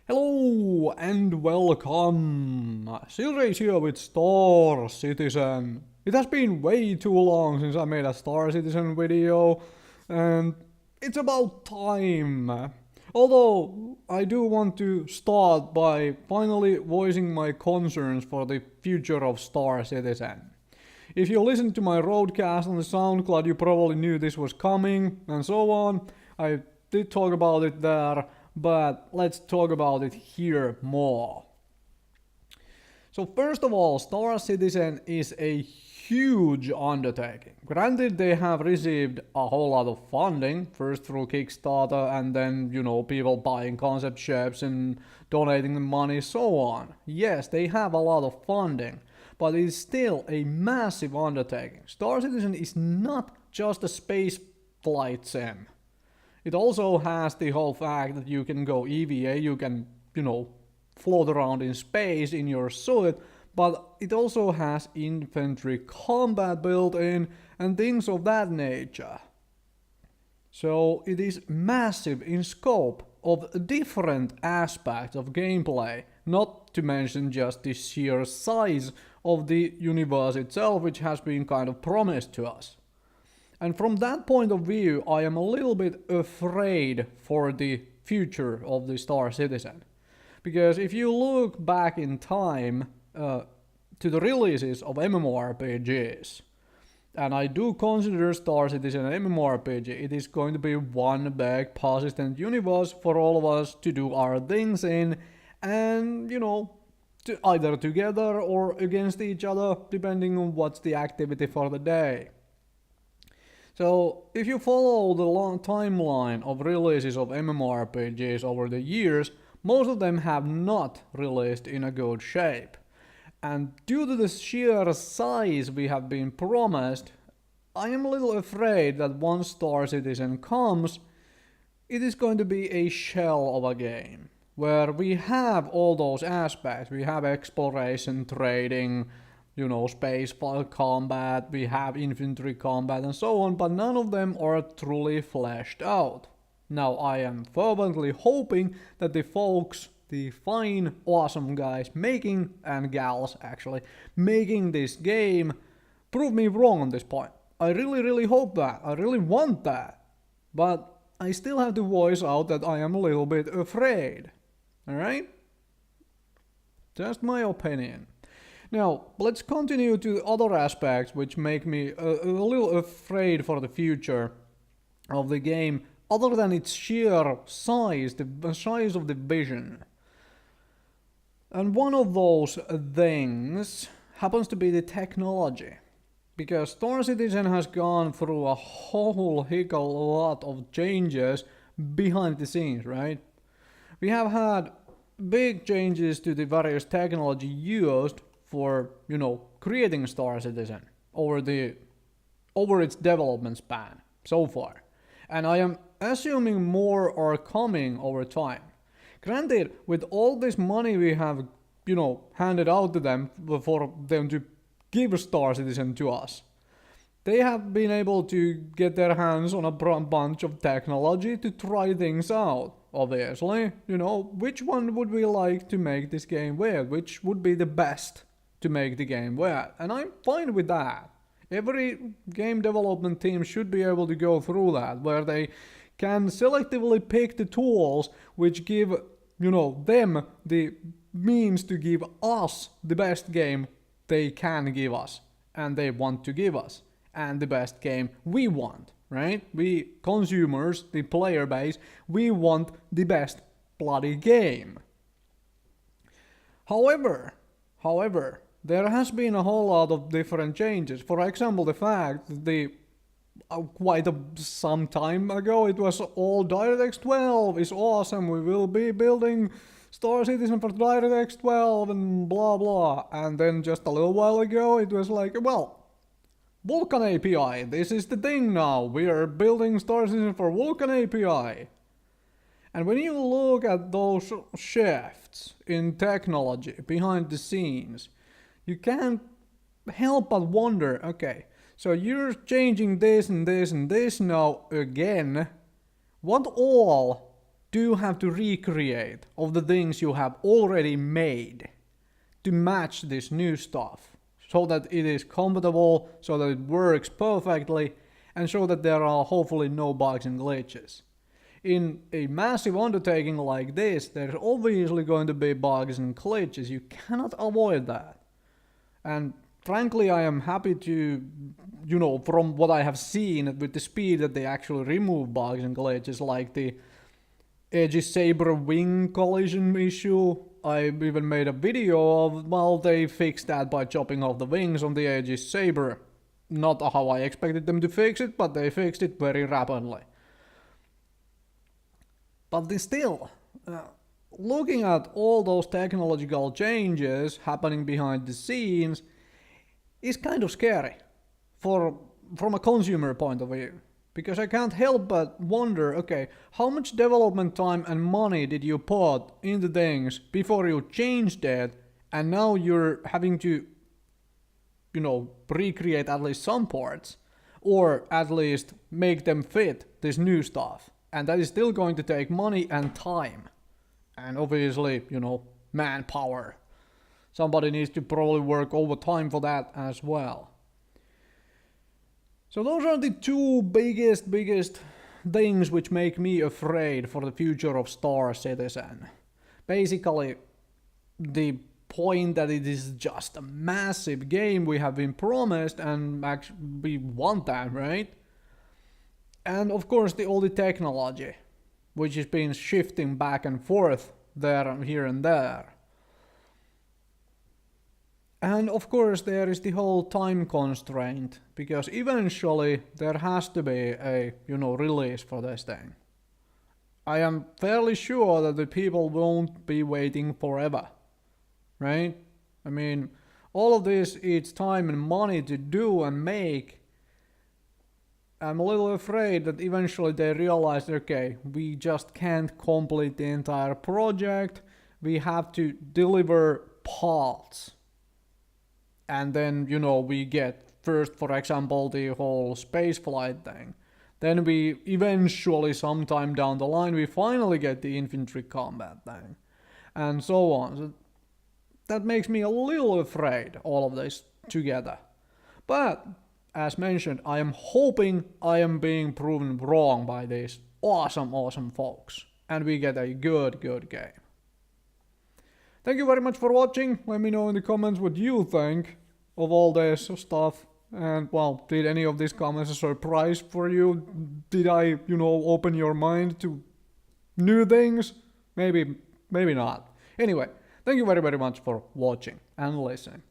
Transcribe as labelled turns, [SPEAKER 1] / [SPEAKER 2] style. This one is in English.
[SPEAKER 1] Hello and welcome! Silrace here with Star Citizen. It has been way too long since I made a Star Citizen video, and it's about time. Although, I do want to start by finally voicing my concerns for the future of Star Citizen. If you listened to my roadcast on the SoundCloud, you probably knew this was coming, and so on. I did talk about it there, but let's talk about it here more. So first of all, Star Citizen is a huge undertaking. Granted, they have received a whole lot of funding, first through Kickstarter and then, people buying concept ships and donating the money, so on. Yes, they have a lot of funding, but it is still a massive undertaking. Star Citizen is not just a space flight sim. It also has the whole fact that you can go EVA, you can, float around in space in your suit, but it also has infantry combat built in and things of that nature. So it is massive in scope of different aspects of gameplay, not to mention just the sheer size of the universe itself, which has been kind of promised to us. And from that point of view, I am a little bit afraid for the future of the Star Citizen. Because if you look back in time to the releases of MMORPGs, and I do consider Star Citizen an MMORPG, it is going to be one big persistent universe for all of us to do our things in, and, to either together or against each other, depending on what's the activity for the day. So, if you follow the long timeline of releases of MMORPGs over the years, most of them have not released in a good shape. And due to the sheer size we have been promised, I am a little afraid that once Star Citizen comes, it is going to be a shell of a game, where we have all those aspects. We have exploration, trading, space combat, we have infantry combat and so on, but none of them are truly fleshed out. Now I am fervently hoping that the folks, the fine, awesome guys making, and gals actually, making this game, prove me wrong on this point. I really hope that, I really want that, but I still have to voice out that I am a little bit afraid. Alright? Just my opinion. Now, let's continue to other aspects which make me a little afraid for the future of the game, other than its sheer size, the size of the vision. And one of those things happens to be the technology. Because Star Citizen has gone through a whole lot of changes behind the scenes, right? We have had big changes to the various technology used for, creating Star Citizen over its development span so far. And I am assuming more are coming over time. Granted, with all this money we have, handed out to them for them to give Star Citizen to us, they have been able to get their hands on a bunch of technology to try things out. Obviously, which one would we like to make this game with? Which would be the best to make the game with? And I'm fine with that. Every game development team should be able to go through that, where they can selectively pick the tools which give, them the means to give us the best game they can give us, and they want to give us, and the best game we want, right? We consumers, the player base, we want the best bloody game. However, there has been a whole lot of different changes. For example, the fact that some time ago it was all DirectX 12 is awesome, we will be building Star Citizen for DirectX 12 and blah blah. And then just a little while ago it was like, well, Vulkan API, this is the thing now, we are building Star Citizen for Vulkan API. And when you look at those shifts in technology behind the scenes, you can't help but wonder, okay, so you're changing this and this and this now again. What all do have to recreate of the things you have already made to match this new stuff, so that it is compatible, so that it works perfectly, and so that there are hopefully no bugs and glitches. In a massive undertaking like this, there's obviously going to be bugs and glitches. You cannot avoid that. And frankly, I am happy to, from what I have seen with the speed that they actually remove bugs and glitches, like the Aegis Saber wing collision issue. I even made a video of, well, they fixed that by chopping off the wings on the Aegis Saber. Not how I expected them to fix it, but they fixed it very rapidly. But still, looking at all those technological changes happening behind the scenes is kind of scary from a consumer point of view. Because I can't help but wonder, okay, how much development time and money did you put into things before you changed it, and now you're having to, recreate at least some parts, or at least make them fit this new stuff. And that is still going to take money and time. And obviously, manpower. Somebody needs to probably work overtime for that as well. So those are the two biggest things which make me afraid for the future of Star Citizen. Basically, the point that it is just a massive game we have been promised, and actually we want that, right? And of course all the technology, which has been shifting back and forth there, here and there. And of course there is the whole time constraint, because eventually there has to be a, release for this thing. I am fairly sure that the people won't be waiting forever, right? I mean, all of this needs time and money to do and make. I'm a little afraid that eventually they realize, okay, we just can't complete the entire project, we have to deliver parts. And then, we get first, for example, the whole spaceflight thing. Then we eventually, sometime down the line, we finally get the infantry combat thing. And so on. So that makes me a little afraid, all of this together. But, as mentioned, I am hoping I am being proven wrong by these awesome folks. And we get a good game. Thank you very much for watching. Let me know in the comments what you think of all this stuff. And, well, did any of these comments a surprise for you? Did I, open your mind to new things? Maybe not. Anyway, thank you very much for watching and listening.